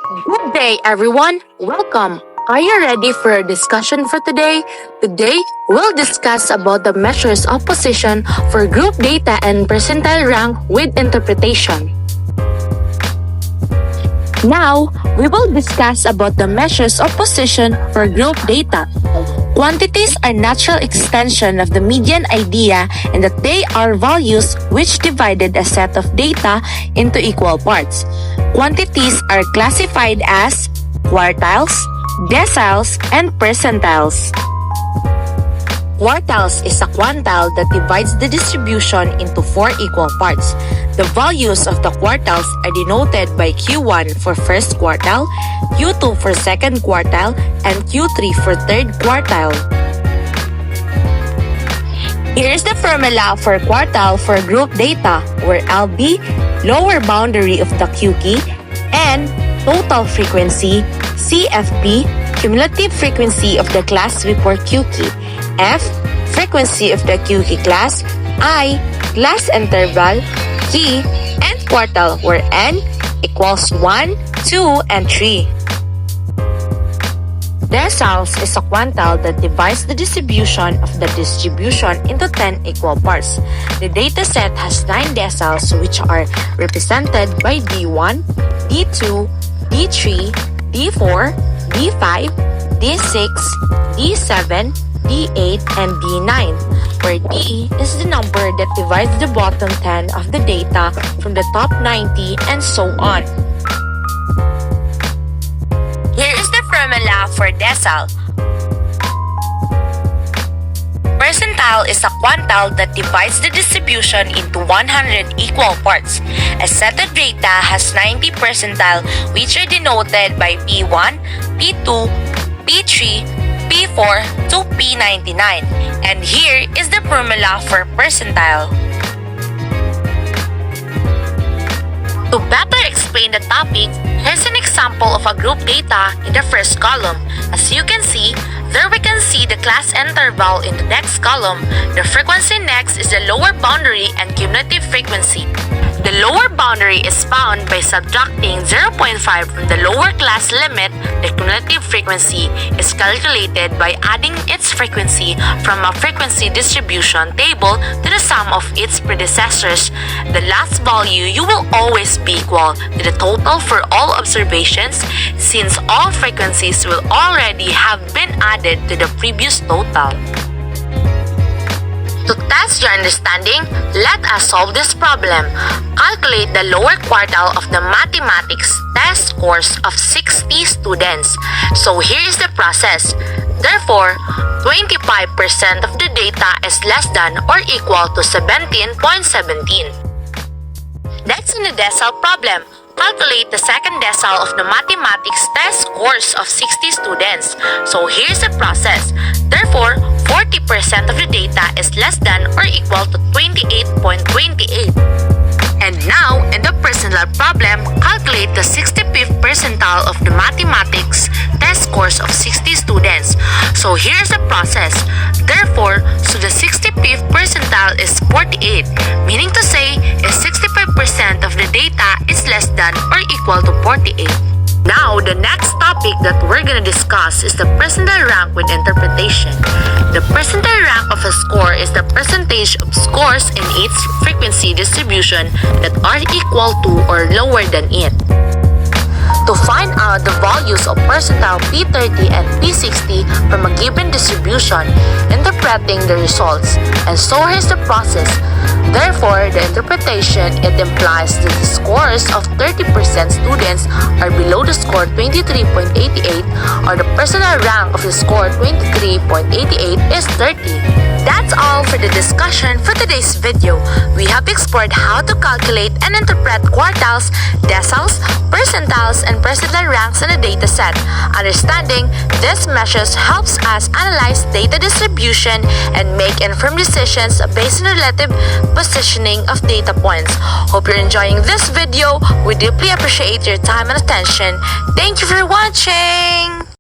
Good day, everyone. Welcome. Are you ready for a discussion for today? Today, we'll discuss about the measures of position for group data and percentile rank with interpretation. Now, we will discuss about the measures of position for group data. Quantities are natural extension of the median idea in that they are values which divided a set of data into equal parts. Quantities are classified as quartiles, deciles, and percentiles. Quartiles is a quantile that divides the distribution into 4 equal parts. The values of the quartiles are denoted by Q1 for first quartile, Q2 for second quartile, and Q3 for third quartile. Here is the formula for quartile for group data, where LB, lower boundary of the Q key, N, total frequency, CFP, cumulative frequency of the class before Q key, F, frequency of the Q key class, I, class interval, key, and quartile, where N equals 1, 2, and 3. Deciles is a quantile that divides the distribution of the distribution into 10 equal parts. The dataset has 9 deciles which are represented by D1, D2, D3, D4, D5, D6, D7, D8, and D9, where D is the number that divides the bottom 10 of the data from the top 90 and so on. Here is the formula for decile. Percentile is a quantile that divides the distribution into 100 equal parts. A set of data has 90 percentile which are denoted by P1, P2, P3, P4 to P99. And here is the formula for percentile. To better explain the topic, here's an example of a group data in the first column. As you can see, there we can see the class interval in the next column. The frequency next is the lower boundary and cumulative frequency. The lower boundary is found by subtracting 0.5 from the lower class limit. The cumulative frequency is calculated by adding its frequency from a frequency distribution table to the sum of its predecessors. The last value you will always be equal to the total for all observations, since all frequencies will already have been added to the previous total. To test your understanding, let us solve this problem. Calculate the lower quartile of the mathematics test scores of 60 students. So here is the process. Therefore, 25% of the data is less than or equal to 17.17. Next in the decile problem, calculate the second decile of the mathematics test scores of 60 students. So here's the process. Therefore, 40% of the data is less than or equal to 28.28. And now, in the percentile problem, calculate the 65th percentile of the mathematics test scores of 60 students. So here's the process. Therefore, so the 65th percentile is 48, meaning to say is 65% of the data is less than or equal to 48. Now, the next topic that we're gonna discuss is the percentile rank with interpretation. The percentile rank of a score is the percentage of scores in its frequency distribution that are equal to or lower than it. To find out the values of percentile P30 and P60 from a given distribution, interpreting the results, and so here's the process. Therefore, the interpretation, it implies that the scores of 30% students are below the score 23.88, or the percentile rank of the score 23.88 is 30. That's all for the discussion for today's video. We have explored how to calculate and interpret quartiles, deciles, percentiles, and percentile ranks in a dataset. Understanding these measures helps us analyze data distribution and make informed decisions based on relative positioning of data points. Hope you're enjoying this video. We deeply appreciate your time and attention. Thank you for watching!